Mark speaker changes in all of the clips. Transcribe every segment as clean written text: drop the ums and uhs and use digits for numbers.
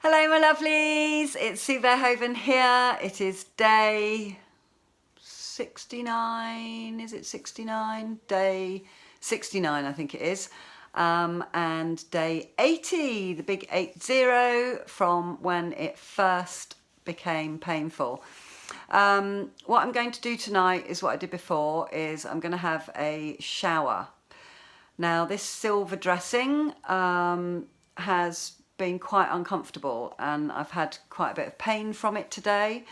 Speaker 1: Hello my lovelies, it's Sue Verhoeven here. It is day 69, is it 69? Day 69 I think it is. And day 80, the big 80 from when it first became painful. What I'm going to do tonight is what I did before, is I'm going to have a shower. Now this silver dressing has been quite uncomfortable and I've had quite a bit of pain from it today.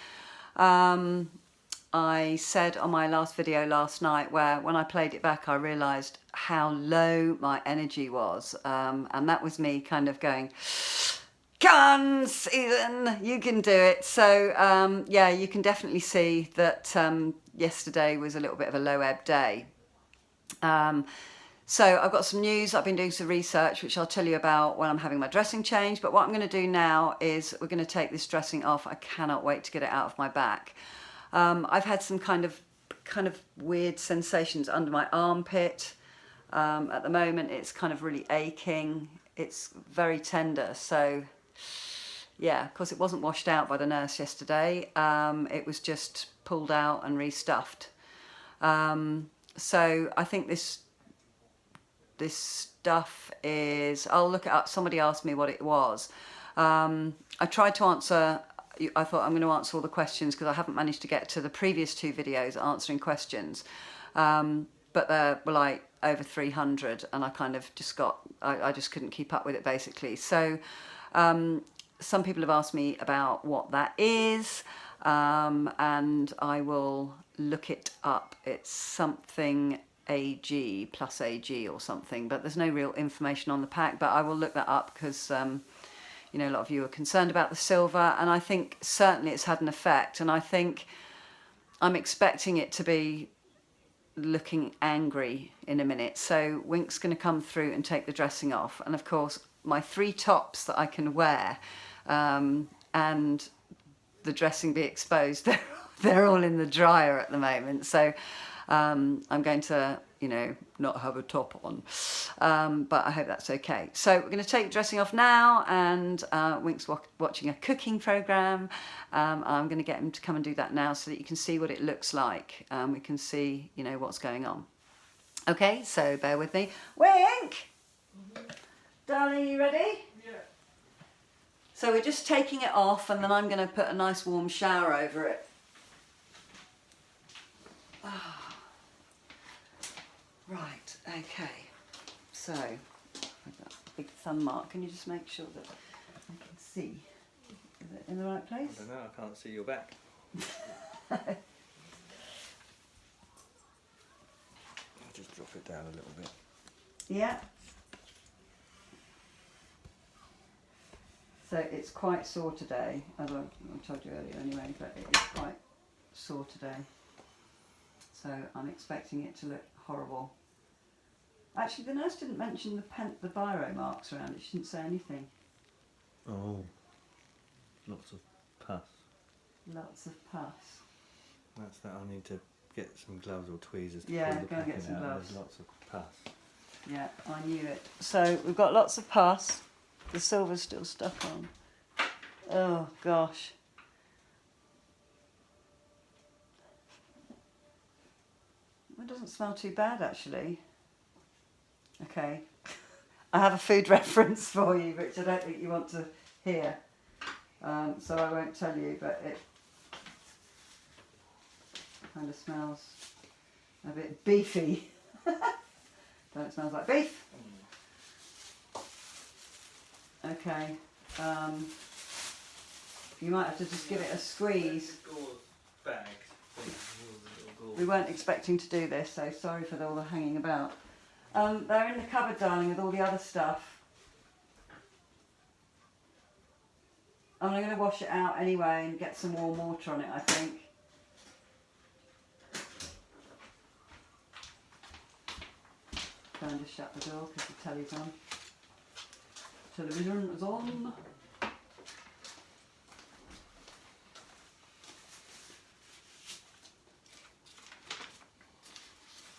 Speaker 1: I said on my last video last night, where when I played it back I realised how low my energy was, and that was me kind of going, come on Susan, you can do it. So yeah, you can definitely see that yesterday was a little bit of a low ebb day. So I've got some news. I've been doing some research, which I'll tell you about when I'm having my dressing change. But what I'm going to do now is we're going to take this dressing off. I cannot wait to get it out of my back. I've had some kind of weird sensations under my armpit. At the moment, it's kind of really aching. It's very tender. So yeah, of course, it wasn't washed out by the nurse yesterday. It was just pulled out and restuffed. So I think this stuff is, I'll look it up. Somebody asked me what it was. I tried to answer, I thought I'm going to answer all the questions because I haven't managed to get to the previous two videos answering questions. But there were like over 300 and I kind of just I just couldn't keep up with it basically. So some people have asked me about what that is, and I will look it up. It's something AG plus AG or something, but there's no real information on the pack, but I will look that up because you know, a lot of you are concerned about the silver, and I think certainly it's had an effect, and I think I'm expecting it to be looking angry in a minute. So Wink's going to come through and take the dressing off, and of course my 3 tops that I can wear and the dressing be exposed, they're all in the dryer at the moment. So I'm going to, you know, not have a top on, but I hope that's okay. So we're going to take the dressing off now, and Wink's watching a cooking program. I'm going to get him to come and do that now so that you can see what it looks like. We can see, you know, what's going on. Okay, so bear with me. Wink! Darling, you ready?
Speaker 2: Yeah.
Speaker 1: So we're just taking it off, and then I'm going to put a nice warm shower over it. Right, okay, so I've got a big thumb mark. Can you just make sure that I can see? Is it in the right place?
Speaker 2: I don't know, I can't see your back. I'll just drop it down a little bit.
Speaker 1: Yeah. So it's quite sore today, as I told you earlier anyway, but it is quite sore today. So I'm expecting it to look horrible. Actually, the nurse didn't mention the biro marks around it. She didn't say anything.
Speaker 2: Oh, lots of pus.
Speaker 1: Lots of pus.
Speaker 2: That's that. I need to get some gloves or tweezers to
Speaker 1: Yeah,
Speaker 2: pull the
Speaker 1: go and get
Speaker 2: packet
Speaker 1: some
Speaker 2: out.
Speaker 1: gloves.
Speaker 2: There's lots of pus.
Speaker 1: Yeah, I knew it. So we've got lots of pus. The silver's still stuck on. Oh gosh. It doesn't smell too bad actually. Okay. I have a food reference for you, which I don't think you want to hear. So I won't tell you, but it kind of smells a bit beefy. Don't it smell like beef? Okay. You might have to just give it a squeeze. We weren't expecting to do this, so sorry for all the hanging about. They're in the cupboard, darling, with all the other stuff. I'm going to wash it out anyway and get some warm water on it, I think. Go and just shut the door because the telly's on. Television is on.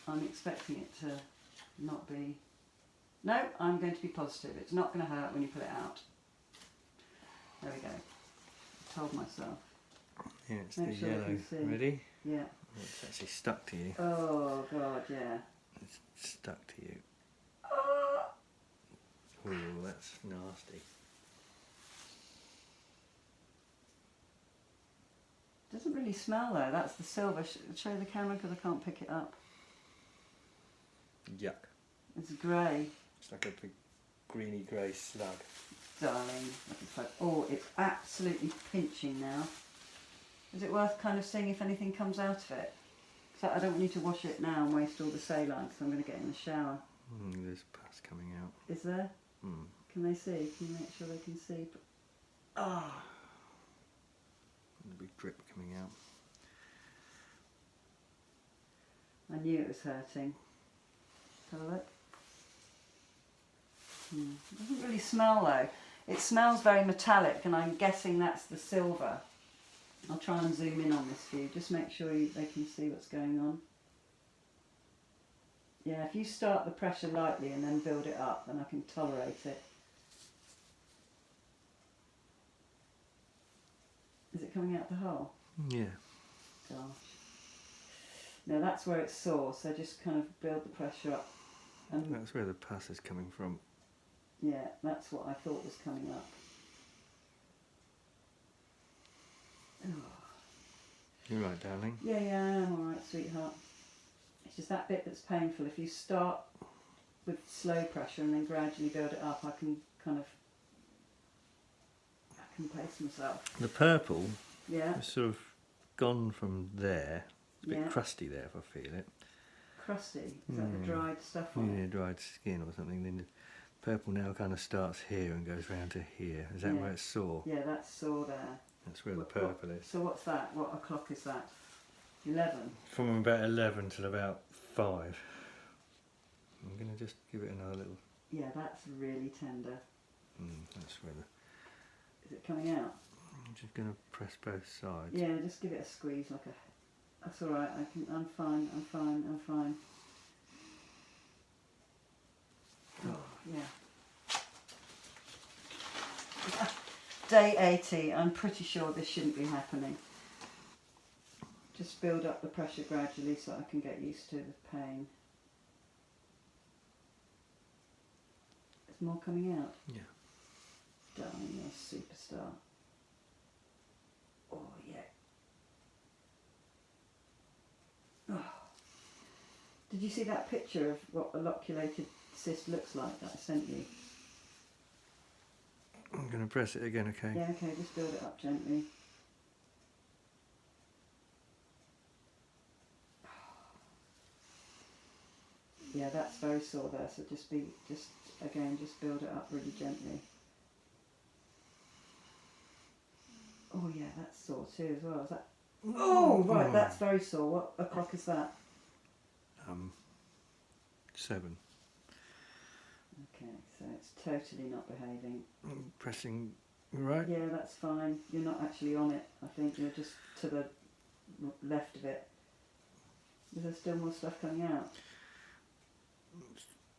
Speaker 1: I'm expecting it to not be... No, I'm going to be positive. It's not going to hurt when you pull it out. There we go. Told myself.
Speaker 2: Yeah, it's
Speaker 1: Make
Speaker 2: the
Speaker 1: sure I
Speaker 2: yellow.
Speaker 1: can see.
Speaker 2: Ready?
Speaker 1: Yeah.
Speaker 2: Oh, it's actually stuck to you.
Speaker 1: Oh God, yeah.
Speaker 2: It's stuck to you.
Speaker 1: Oh.
Speaker 2: Oh, that's nasty.
Speaker 1: Doesn't really smell though. That's the silver. Show the camera because I can't pick it up.
Speaker 2: Yuck.
Speaker 1: It's grey.
Speaker 2: It's like a big greeny grey slug.
Speaker 1: Darling. Oh, it's absolutely pinching now. Is it worth kind of seeing if anything comes out of it? So I don't want you to wash it now and waste all the saline because I'm going to get in the shower.
Speaker 2: There's pus coming out.
Speaker 1: Is there?
Speaker 2: Mm.
Speaker 1: Can they see? Can you make sure they can see? Oh.
Speaker 2: There's a big drip coming out.
Speaker 1: I knew it was hurting. Have a look. It doesn't really smell though. It smells very metallic and I'm guessing that's the silver. I'll try and zoom in on this view. Just make sure they can see what's going on. Yeah, if you start the pressure lightly and then build it up, then I can tolerate it. Is it coming out the hole?
Speaker 2: Yeah.
Speaker 1: Gosh. No, that's where it's sore, so just kind of build the pressure up. And
Speaker 2: That's where the pus is coming from.
Speaker 1: yeah, that's what I thought was coming up. Oh.
Speaker 2: You're right, darling.
Speaker 1: Yeah, I am alright, sweetheart. It's just that bit that's painful. If you start with slow pressure and then gradually build it up, I can pace myself.
Speaker 2: The purple
Speaker 1: Yeah,
Speaker 2: is sort of gone from there. It's a bit
Speaker 1: Yeah.
Speaker 2: crusty there if I feel it.
Speaker 1: crusty. Is that the dried stuff on
Speaker 2: Yeah,
Speaker 1: it?
Speaker 2: dried skin or something. Then the purple now kind of starts here and goes round to here. Is that
Speaker 1: Yeah.
Speaker 2: where it's sore?
Speaker 1: Yeah, that's sore there.
Speaker 2: That's where the purple is.
Speaker 1: So what's that? What o'clock is that? 11?
Speaker 2: From about 11 till about 5. I'm going to just give it another little...
Speaker 1: Yeah, that's really tender.
Speaker 2: That's where the...
Speaker 1: Is it coming out?
Speaker 2: I'm just going to press both sides.
Speaker 1: Yeah, just give it a squeeze like a... That's alright, I'm fine. Oh, yeah. Day 80, I'm pretty sure this shouldn't be happening. Just build up the pressure gradually so I can get used to the pain. There's more coming out?
Speaker 2: Yeah.
Speaker 1: Darling, you're a superstar. Oh, yeah. Oh. Did you see that picture of what a loculated cyst looks like that I sent you?
Speaker 2: I'm going to press it again, okay?
Speaker 1: Yeah, okay, just build it up gently. Yeah, that's very sore there, so just build it up really gently. Oh yeah, that's sore too as well. Is that? Oh right, that's very sore. What o'clock is that?
Speaker 2: 7.
Speaker 1: Okay, so it's totally not behaving.
Speaker 2: I'm pressing right.
Speaker 1: Yeah, that's fine. You're not actually on it. I think you're just to the left of it. Is there still more stuff coming out?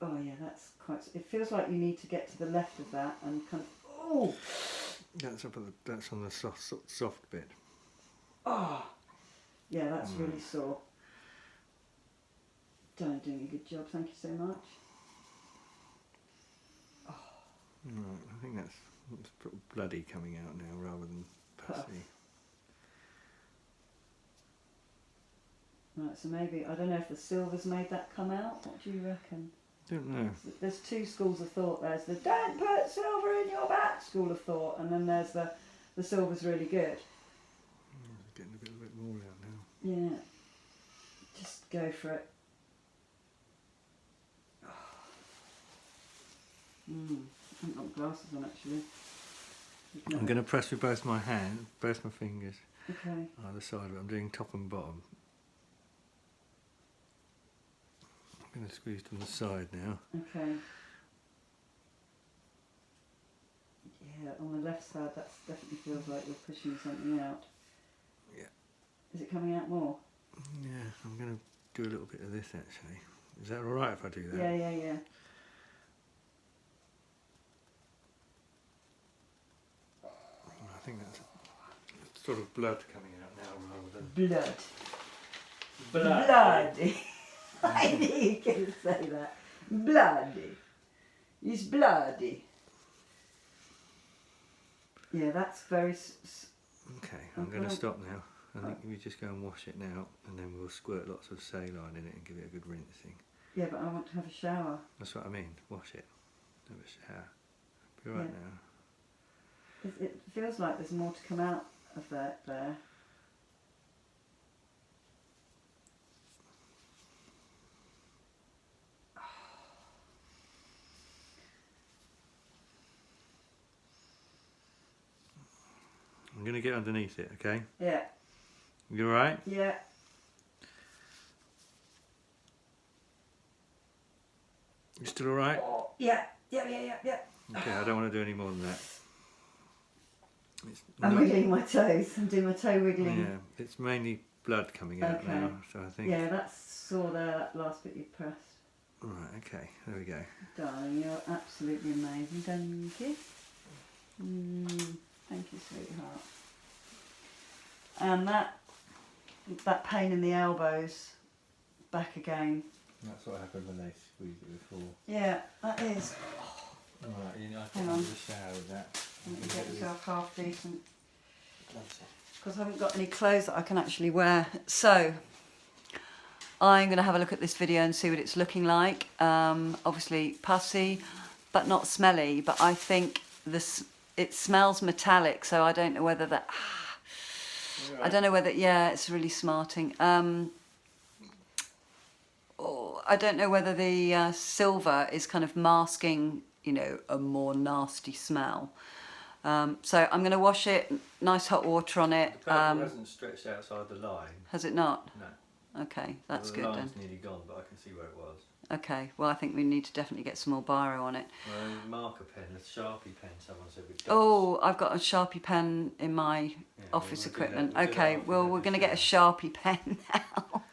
Speaker 1: Oh yeah, that's quite... It feels like you need to get to the left of that and kind of... Oh!
Speaker 2: That's up at the, that's on the soft bit.
Speaker 1: Oh! Yeah, that's really sore. Doing a good job, thank you so much. Oh.
Speaker 2: Right, I think that's bloody coming out now rather than pussy.
Speaker 1: Right, so maybe, I don't know if the silver's made that come out. What do you reckon?
Speaker 2: Don't know.
Speaker 1: There's two schools of thought. There's the don't put silver in your back school of thought, and then there's the silver's really good.
Speaker 2: It's getting a bit more out now.
Speaker 1: Yeah, just go for it. I haven't got glasses on actually.
Speaker 2: I'm going to press with both my hands, both my fingers,
Speaker 1: Okay.
Speaker 2: either side of it. I'm doing top and bottom. I'm going to squeeze to the side now.
Speaker 1: Okay. Yeah, on the left side, that definitely feels like you're pushing something out.
Speaker 2: Yeah.
Speaker 1: Is it coming out more?
Speaker 2: Yeah, I'm going to do a little bit of this actually. Is that alright if I do that?
Speaker 1: Yeah.
Speaker 2: think that's sort of blood coming out now rather than...
Speaker 1: Blood.
Speaker 2: Blood.
Speaker 1: Bloody. I knew you could say that. Bloody. It's bloody. Yeah, that's very...
Speaker 2: Okay, I'm going to stop now. I think we just go and wash it now, and then we'll squirt lots of saline in it and give it a good rinsing.
Speaker 1: Yeah, but I want to have a shower.
Speaker 2: That's what I mean, wash it. Have a shower. Be right now.
Speaker 1: It feels like there's more to come out of that there.
Speaker 2: I'm going to get underneath it, okay?
Speaker 1: Yeah.
Speaker 2: You alright?
Speaker 1: Yeah.
Speaker 2: You still alright?
Speaker 1: Oh, yeah. Yeah.
Speaker 2: Okay, I don't want to do any more than that.
Speaker 1: I'm wiggling my toes. I'm doing my toe wiggling.
Speaker 2: Yeah, it's mainly blood coming out now, so I think...
Speaker 1: Yeah, that's sore there, that last bit you pressed.
Speaker 2: Right, okay, there we go.
Speaker 1: Darling, you're absolutely amazing. Thank you. Thank you, sweetheart. And that pain in the elbows, back again.
Speaker 2: That's what happened when they squeezed it before.
Speaker 1: Yeah, that is.
Speaker 2: Alright, I
Speaker 1: Hang
Speaker 2: think
Speaker 1: on.
Speaker 2: I'll just shower with that.
Speaker 1: Get yourself half decent. Because I haven't got any clothes that I can actually wear. So, I'm going to have a look at this video and see what it's looking like. Obviously pussy, but not smelly. But I think it smells metallic, so I don't know whether that... I don't know whether... Yeah, it's really smarting. I don't know whether the silver is kind of masking, you know, a more nasty smell. So I'm going to wash it, nice hot water on it.
Speaker 2: The purple hasn't stretched outside the line.
Speaker 1: Has it not?
Speaker 2: No.
Speaker 1: Okay, that's good
Speaker 2: The
Speaker 1: then.
Speaker 2: line's nearly gone, but I can see where it was.
Speaker 1: Okay, well I think we need to definitely get some more biro on it.
Speaker 2: Marker pen, a Sharpie pen, someone said with dots.
Speaker 1: Oh, I've got a Sharpie pen in my office equipment. Okay, well we're going to get a Sharpie pen now.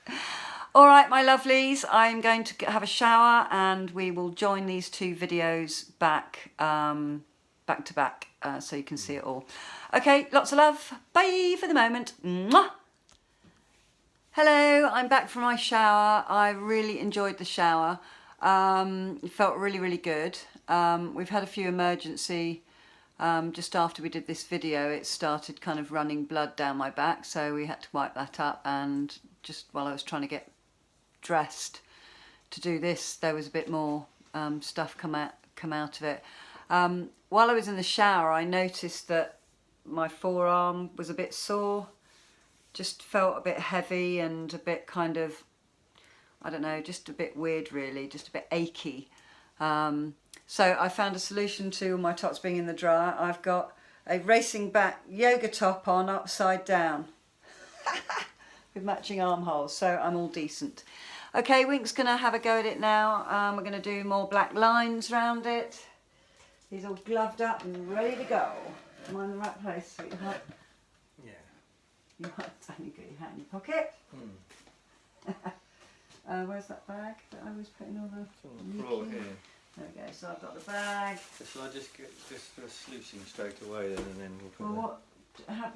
Speaker 1: All right, my lovelies, I'm going to have a shower and we will join these two videos back to back so you can see it all. Okay, lots of love. Bye for the moment. Mwah! Hello, I'm back from my shower. I really enjoyed the shower. It felt really, really good. We've had a few emergency. Just after we did this video, it started kind of running blood down my back, so we had to wipe that up, and just while I was trying to get dressed to do this, there was a bit more stuff come out of it. While I was in the shower, I noticed that my forearm was a bit sore. Just felt a bit heavy and a bit kind of, I don't know, just a bit weird really, just a bit achy. So I found a solution to my tops being in the dryer. I've got a racing back yoga top on upside down with matching armholes, so I'm all decent. Okay, Wink's going to have a go at it now. We're going to do more black lines around it. He's all gloved up and ready to go. Am I in the right place, sweetheart?
Speaker 2: Yeah.
Speaker 1: You might only get your hat in your pocket. Where's that bag that I was putting all the...
Speaker 2: It's on the floor here.
Speaker 1: There we go, so I've got the bag.
Speaker 2: Shall I just get this sluicing straight away then, and then we'll put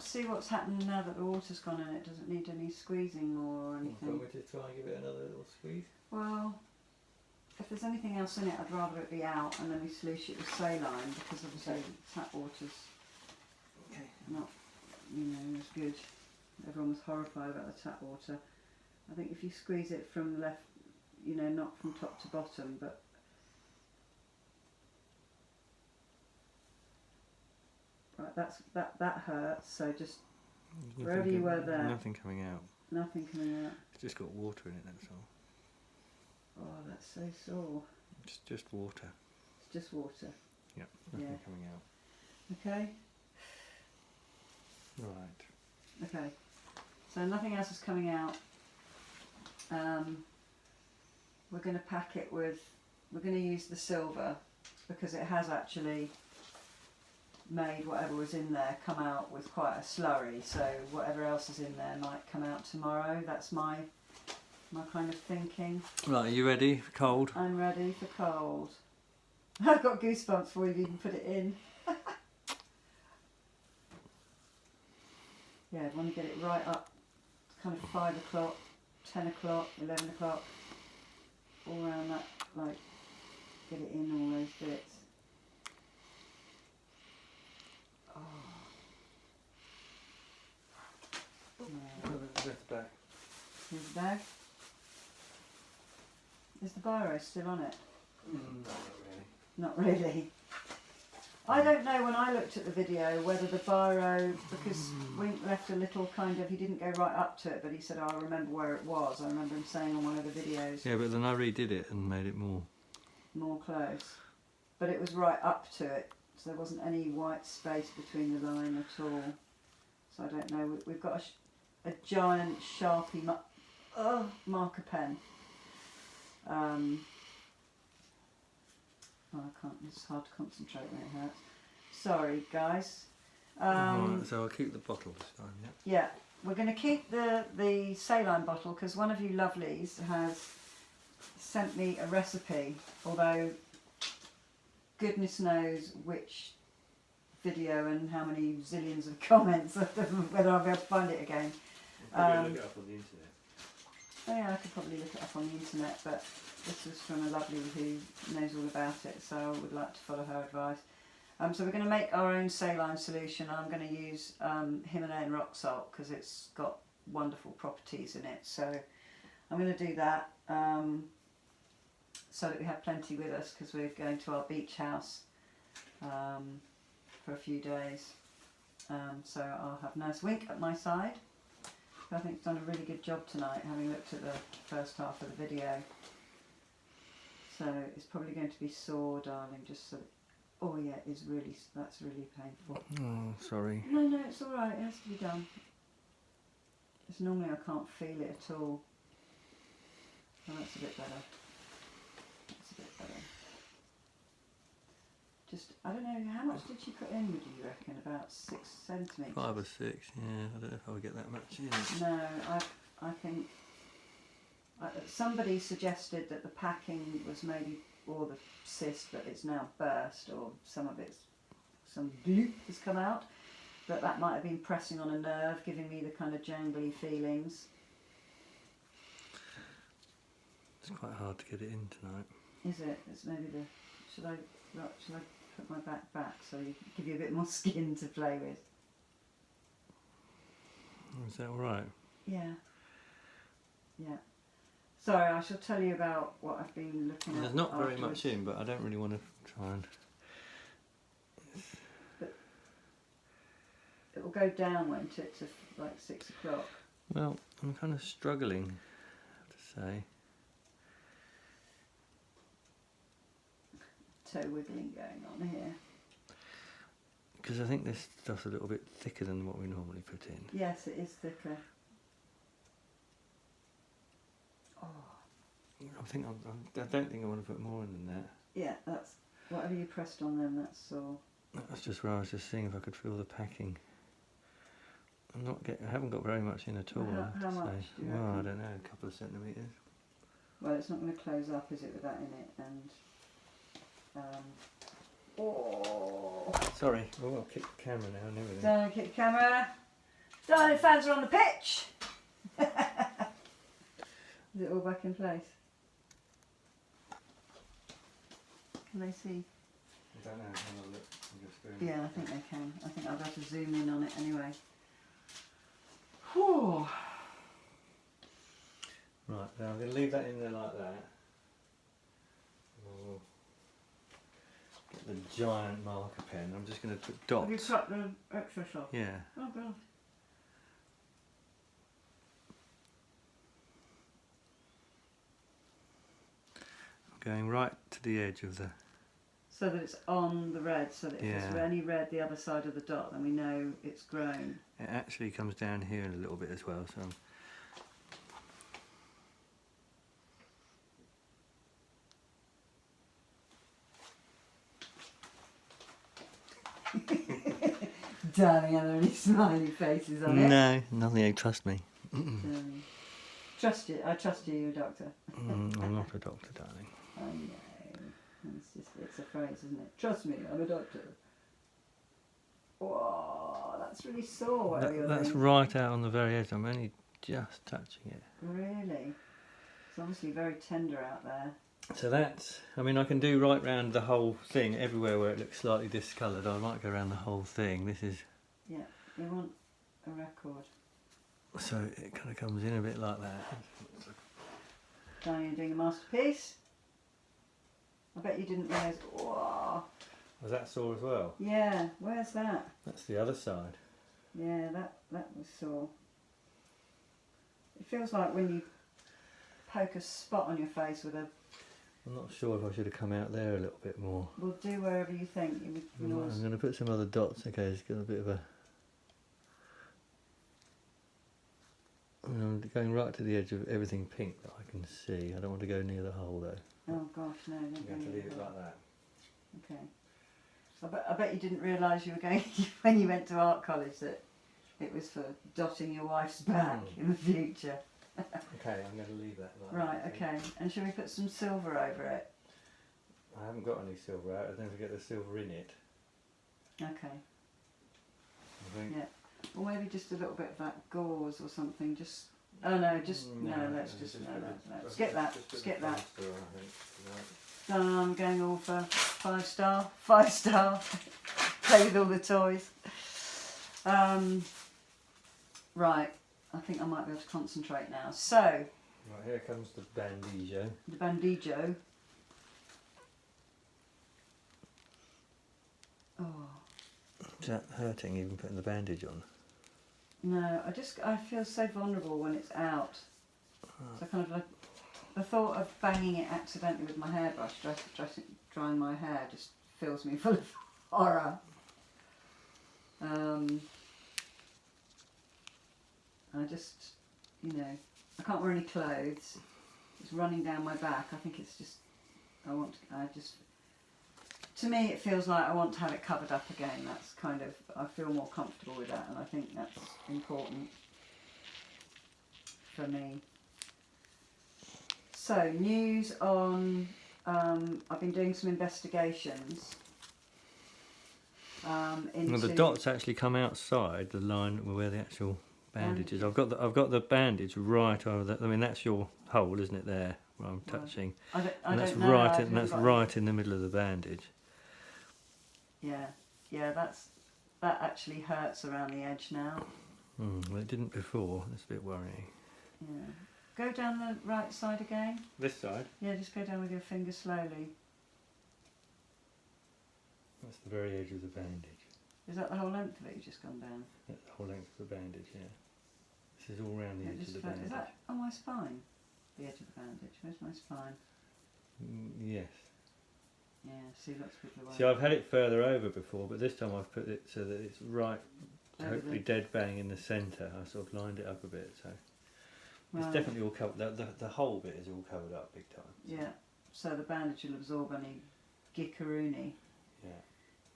Speaker 1: see what's happened now that the water's gone in it. Doesn't need any squeezing more or anything.
Speaker 2: Want me to try and give it another little squeeze?
Speaker 1: Well, if there's anything else in it, I'd rather it be out and then we sluice it with saline, because obviously tap water's not, you know, as good. Everyone was horrified about the tap water. I think if you squeeze it from left, you know, not from top to bottom, but right, that hurts. So just wherever you were there.
Speaker 2: Nothing coming out.
Speaker 1: Nothing coming out.
Speaker 2: It's just got water in it. That's all.
Speaker 1: Oh, that's so sore.
Speaker 2: It's just water.
Speaker 1: It's just water.
Speaker 2: Yeah, nothing coming out.
Speaker 1: Okay.
Speaker 2: Right.
Speaker 1: Okay. So nothing else is coming out. We're going to pack it with. We're going to use the silver because it has actually made whatever was in there come out with quite a slurry. So whatever else is in there might come out tomorrow. That's my kind of thinking.
Speaker 2: Right, are you ready for cold?
Speaker 1: I'm ready for cold. I've got goosebumps before you've even put it in. Yeah, I want to get it right up, kind of 5 o'clock, 10 o'clock, 11 o'clock, all around that, like, get it in all those bits. Oh. Yeah.
Speaker 2: That's the back.
Speaker 1: Here's the bag. Is the biro still on it?
Speaker 2: No, not really.
Speaker 1: Not really. I don't know when I looked at the video whether the biro, because Wink left a little kind of, he didn't go right up to it, but he said, oh, I remember where it was. I remember him saying on one of the videos.
Speaker 2: Yeah, but then I redid it and made it more
Speaker 1: close. But it was right up to it, so there wasn't any white space between the line at all. So I don't know, we've got a giant Sharpie marker pen. Oh, I can't, it's hard to concentrate when it hurts. Sorry, guys.
Speaker 2: Alright, so I'll keep the bottle this time, yeah?
Speaker 1: Yeah, we're going to keep the saline bottle because one of you lovelies has sent me a recipe, although goodness knows which video and how many zillions of comments, whether I'll be able to find it again.
Speaker 2: I'll look it up on the internet.
Speaker 1: Oh yeah, I could probably look it up on the internet, but this was from a lovely who knows all about it, so I would like to follow her advice. So we're going to make our own saline solution. I'm going to use Himalayan rock salt because it's got wonderful properties in it. So I'm going to do that so that we have plenty with us because we're going to our beach house for a few days. So I'll have Nurse Wink at my side. I think it's done a really good job tonight, having looked at the first half of the video. So it's probably going to be sore, darling, just so that, oh yeah, it's really, that's really painful.
Speaker 2: Oh, sorry.
Speaker 1: No, it's alright, it has to be done. It's normally I can't feel it at all. Oh, that's a bit better. That's a bit better. Just, I don't know, how much did she put in, would you reckon? About 6 centimetres?
Speaker 2: 5 or 6, yeah. I don't know if I would get that much in.
Speaker 1: No, I think somebody suggested that the packing was maybe, or the cyst, that it's now burst, or some bloop has come out, but that might have been pressing on a nerve, giving me the kind of jangly feelings.
Speaker 2: It's quite hard to get it in tonight.
Speaker 1: Is it? It's maybe the. Should I put my back so you give you a bit more skin to play with?
Speaker 2: Is that all right?
Speaker 1: Yeah. Yeah. Sorry, I shall tell you about what I've been looking at.
Speaker 2: There's not very
Speaker 1: afterwards.
Speaker 2: much in, but I don't really want to try and.
Speaker 1: But it will go down, won't it, to like 6 o'clock?
Speaker 2: Well, I'm kind of struggling, I have to say.
Speaker 1: Toe wiggling going on here.
Speaker 2: Because I think this stuff's a little bit thicker than what we normally put in.
Speaker 1: Yes, it is thicker. Oh.
Speaker 2: I don't think I want to put more in than that.
Speaker 1: Yeah, that's whatever you pressed on then. That's all.
Speaker 2: That's just where I was just seeing if I could feel the packing. I haven't got very much in at all.
Speaker 1: Well, how
Speaker 2: I have to
Speaker 1: much
Speaker 2: say.
Speaker 1: do you
Speaker 2: Well, I
Speaker 1: reckon?
Speaker 2: don't know, a couple of centimetres.
Speaker 1: Well, it's not going to close up, is it, with that in it? And oh,
Speaker 2: Sorry, oh, I'll kick the camera now and everything.
Speaker 1: don't kick the camera. Darling, fans are on the pitch. Is it all back in place? Can they see?
Speaker 2: I don't know, have a look. I'm just going.
Speaker 1: Yeah, I think they can. I think I'll have to zoom in on it anyway. Whew.
Speaker 2: Right, now I'm going to leave that in there like that. We'll get the giant marker pen. I'm just going to put dots.
Speaker 1: Have you cut the extra off?
Speaker 2: Yeah.
Speaker 1: Oh god.
Speaker 2: Going right to the edge of the.
Speaker 1: So that it's on the red, so that if there's
Speaker 2: Yeah.
Speaker 1: any red the other side of the dot, then we know it's grown.
Speaker 2: It actually comes down here a little bit as well, so.
Speaker 1: Darling, are there any smiley faces on it?
Speaker 2: No, nothing. Trust me.
Speaker 1: Trust you. I trust you, you're a doctor.
Speaker 2: I'm not a doctor, darling.
Speaker 1: I know. It's a phrase, isn't it? Trust me, I'm a doctor. Oh, that's really sore.
Speaker 2: That's right out on the very edge. I'm only just touching it.
Speaker 1: Really? It's obviously very tender out there.
Speaker 2: So that's, I mean, I can do right round the whole thing, everywhere where it looks slightly discoloured. I might go around the whole thing. This is...
Speaker 1: Yeah, you want a record.
Speaker 2: So it kind of comes in a bit like that.
Speaker 1: Diane, you're doing a masterpiece. I bet you didn't realise. Whoa.
Speaker 2: Was that sore as well?
Speaker 1: Yeah, where's that?
Speaker 2: That's the other side.
Speaker 1: Yeah, that was sore. It feels like when you poke a spot on your face with a...
Speaker 2: I'm not sure if I should have come out there a little bit more.
Speaker 1: Well, do wherever you think.
Speaker 2: I'm going to put some other dots. Okay, it's got a bit of a... I'm going right to the edge of everything pink that I can see. I don't want to go near the hole though.
Speaker 1: Oh gosh, no, don't
Speaker 2: You
Speaker 1: go
Speaker 2: have to
Speaker 1: near
Speaker 2: leave
Speaker 1: the
Speaker 2: it
Speaker 1: hole.
Speaker 2: like that.
Speaker 1: Okay. I bet you didn't realise you were going when you went to art college that it was for dotting your wife's back in the future.
Speaker 2: Okay, I'm going to leave that like that.
Speaker 1: Right, okay. And shall we put some silver over it?
Speaker 2: I haven't got any silver out. Don't forget the silver in it.
Speaker 1: Okay.
Speaker 2: I think.
Speaker 1: Yeah. Or maybe just a little bit of that gauze or something. Just... Oh no, just... No, let's just... No. Skip that. Skip that. I'm going all for 5 star. 5 star. Play with all the toys. Right. I think I might be able to concentrate now. So...
Speaker 2: Right, here comes the bandijo.
Speaker 1: The bandijo. Oh.
Speaker 2: Is that hurting even putting the bandage on?
Speaker 1: No, I feel so vulnerable when it's out. So kind of like the thought of banging it accidentally with my hairbrush, drying my hair, just fills me full of horror. I just, I can't wear any clothes. It's running down my back. I think it's just, to me it feels like I want to have it covered up again. That's kind of, I feel more comfortable with that, and I think that's important for me. So, news on, I've been doing some investigations into...
Speaker 2: Well, the dots actually come outside the line where the actual bandage is. I've got the bandage right over that. I mean, that's your hole, isn't it? There, where I'm touching.
Speaker 1: I
Speaker 2: that's
Speaker 1: don't know.
Speaker 2: That's right in the middle of the bandage.
Speaker 1: Yeah, that actually hurts around the edge now.
Speaker 2: Well, it didn't before. That's a bit worrying.
Speaker 1: Yeah. Go down the right side again.
Speaker 2: This side?
Speaker 1: Yeah, just go down with your finger slowly.
Speaker 2: That's the very edge of the bandage.
Speaker 1: Is that the whole length of it you've just gone down?
Speaker 2: That's the whole length of the bandage, yeah. This is all round the edge of the bandage.
Speaker 1: Is that on my spine? The edge of the bandage. Where's my spine?
Speaker 2: Yes.
Speaker 1: Yeah, see, that's a bit the way.
Speaker 2: See, I've had it further over before, but this time I've put it so that it's right, hopefully dead bang in the centre. I sort of lined it up a bit, so it's definitely all covered. The whole bit is all covered up big time. So.
Speaker 1: Yeah, so the bandage will absorb any gickeroony.
Speaker 2: Yeah.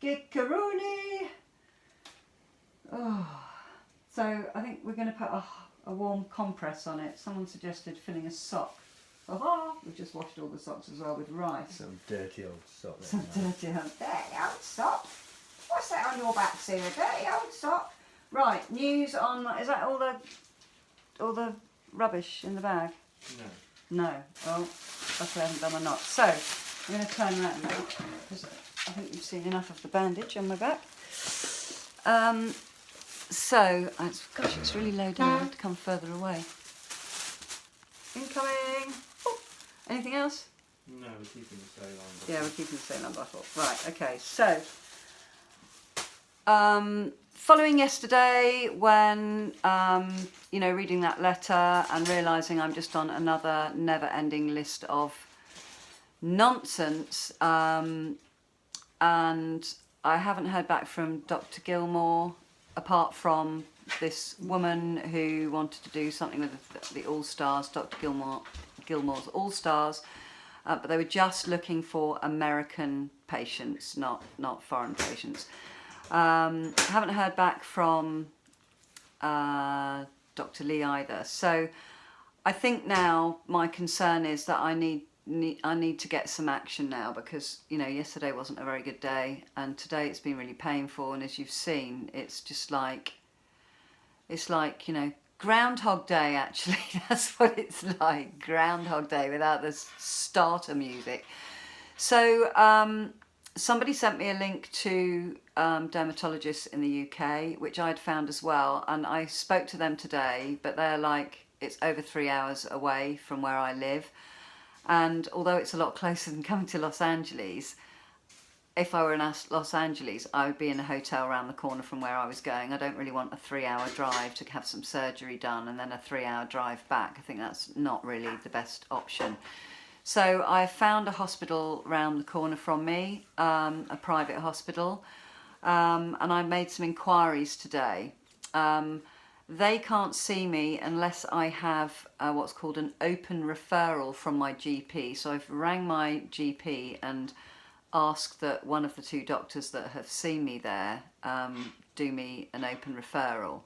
Speaker 1: Gickeroony! Oh, so I think we're going to put a warm compress on it. Someone suggested filling a sock. We've just washed all the socks as well with rice.
Speaker 2: Some dirty old sock.
Speaker 1: Some dirty old sock. What's that on your back, Sarah? Dirty old sock. Right, news on... Is that all the rubbish in the bag?
Speaker 2: No.
Speaker 1: No. Well, luckily I haven't done my knot. So, I'm going to turn around now, because I think you've seen enough of the bandage on my back. Gosh, it's really low down. I have to come further away. Incoming! Oh, anything else?
Speaker 2: No, we're keeping the saline bottle.
Speaker 1: Yeah, we're keeping the saline bottle. Right, okay, so... following yesterday when, reading that letter and realising I'm just on another never-ending list of nonsense, and I haven't heard back from Dr. Gilmore, apart from this woman who wanted to do something with the All-Stars, Dr. Gilmore's All-Stars, but they were just looking for American patients, not foreign patients. Haven't heard back from Dr. Lee either. So I think now my concern is that I need I need to get some action now, because yesterday wasn't a very good day, and today it's been really painful. And as you've seen, it's just like Groundhog Day, actually. That's what it's like, Groundhog Day without the starter music. So somebody sent me a link to dermatologists in the UK, which I'd found as well, and I spoke to them today, but they're like, it's over 3 hours away from where I live. And although it's a lot closer than coming to Los Angeles, if I were in Los Angeles, I would be in a hotel around the corner from where I was going. I don't really want a 3-hour drive to have some surgery done and then a 3-hour drive back. I think that's not really the best option. So I found a hospital around the corner from me, a private hospital, and I made some inquiries today. They can't see me unless I have what's called an open referral from my GP. So I've rang my GP and asked that one of the 2 doctors that have seen me there do me an open referral.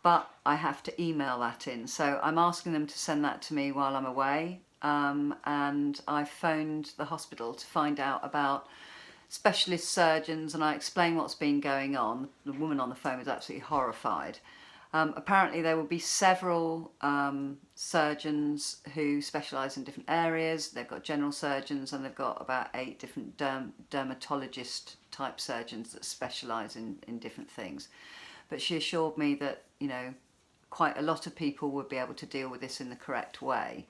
Speaker 1: But I have to email that in. So I'm asking them to send that to me while I'm away. And I phoned the hospital to find out about specialist surgeons, and I explained what's been going on. The woman on the phone was absolutely horrified. Apparently there will be several surgeons who specialise in different areas. They've got general surgeons, and they've got about 8 different dermatologist type surgeons that specialise in different things. But she assured me that quite a lot of people would be able to deal with this in the correct way.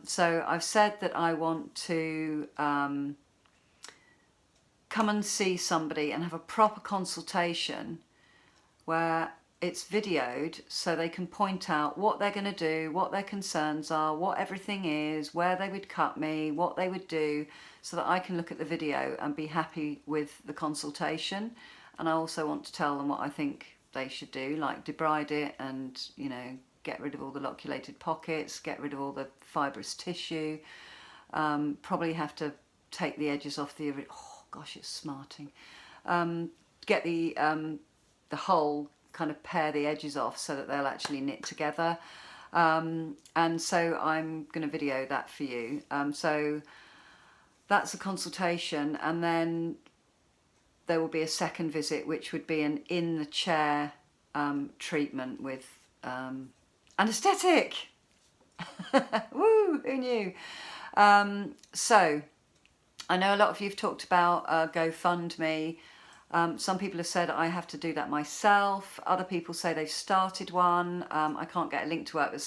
Speaker 1: So I've said that I want to come and see somebody and have a proper consultation where it's videoed, so they can point out what they're going to do, what their concerns are, what everything is, where they would cut me, what they would do, so that I can look at the video and be happy with the consultation. And I also want to tell them what I think they should do, like debride it and, get rid of all the loculated pockets, get rid of all the fibrous tissue. Probably have to take the edges off the, oh gosh, it's smarting. Get the whole, kind of pare the edges off so that they'll actually knit together. And so I'm going to video that for you. So that's a consultation, and then there will be a second visit, which would be an in the chair treatment with anaesthetic. Woo, who knew? So I know a lot of you have talked about GoFundMe. Some people have said I have to do that myself. Other people say they've started one. I can't get a link to it, but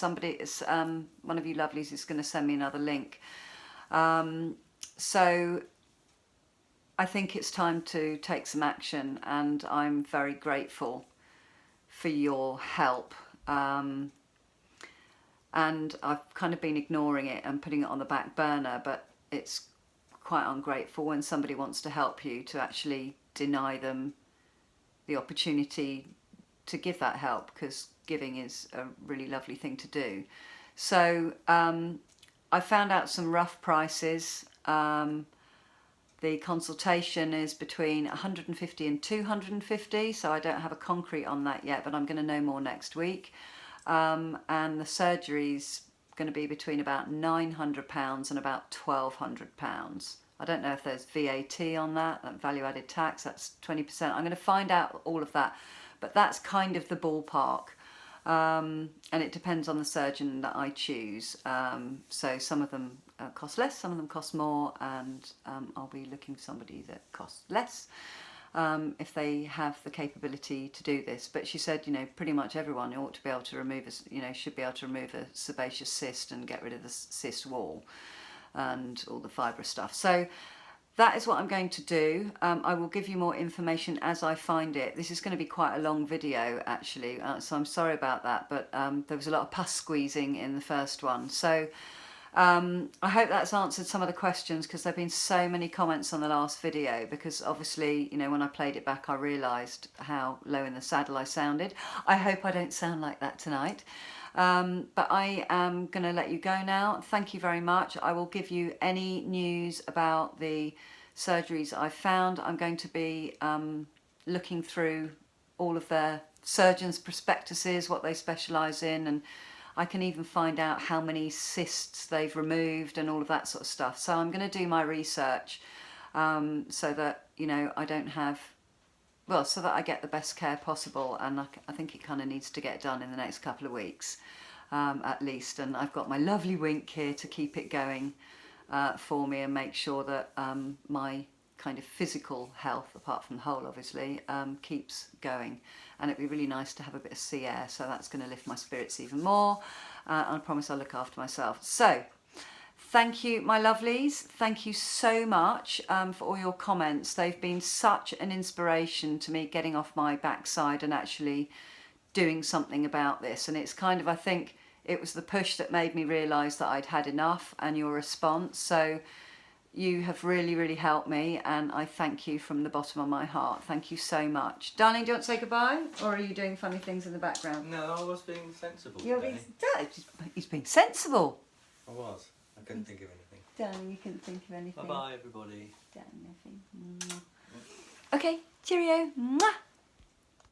Speaker 1: one of you lovelies is going to send me another link. So I think it's time to take some action, and I'm very grateful for your help. And I've kind of been ignoring it and putting it on the back burner, but it's quite ungrateful when somebody wants to help you to actually deny them the opportunity to give that help, because giving is a really lovely thing to do. So I found out some rough prices. The consultation is between 150 and 250, so I don't have a concrete on that yet, but I'm going to know more next week. And the surgery's going to be between about £900 and about £1,200. I don't know if there's VAT on that value added tax, that's 20%. I'm going to find out all of that, but that's kind of the ballpark. And it depends on the surgeon that I choose. So some of them cost less, some of them cost more, and I'll be looking for somebody that costs less if they have the capability to do this. But she said, pretty much everyone ought to be able to remove, should be able to remove a sebaceous cyst and get rid of the cyst wall and all the fibrous stuff. So that is what I'm going to do. I will give you more information as I find it. This is going to be quite a long video, actually, so I'm sorry about that, but there was a lot of pus squeezing in the first one. So I hope that's answered some of the questions, because there have been so many comments on the last video, because obviously, when I played it back, I realised how low in the saddle I sounded. I hope I don't sound like that tonight. But I am going to let you go now. Thank you very much. I will give you any news about the surgeries I've found. I'm going to be looking through all of their surgeons' prospectuses, what they specialise in, and I can even find out how many cysts they've removed and all of that sort of stuff. So I'm going to do my research so that, you know, I don't have, well, so that I get the best care possible. And I think it kind of needs to get done in the next couple of weeks at least. And I've got my lovely Wink here to keep it going for me and make sure that my kind of physical health, apart from the whole obviously, keeps going. And it'd be really nice to have a bit of sea air, so that's going to lift my spirits even more. And I promise I'll look after myself. So thank you, my lovelies. Thank you so much for all your comments. They've been such an inspiration to me getting off my backside and actually doing something about this. And it's kind of, I think it was the push that made me realise that I'd had enough, and your response. So you have really, really helped me, and I thank you from the bottom of my heart. Thank you so much. Darling, do you want to say goodbye? Or are you doing funny things in the background?
Speaker 2: No, I was being sensible
Speaker 1: You're
Speaker 2: today.
Speaker 1: he's being sensible.
Speaker 2: I was. I couldn't think of anything.
Speaker 1: Darling, you couldn't think of anything.
Speaker 2: Bye-bye, everybody.
Speaker 1: Darling, nothing. Okay, cheerio. Mwah.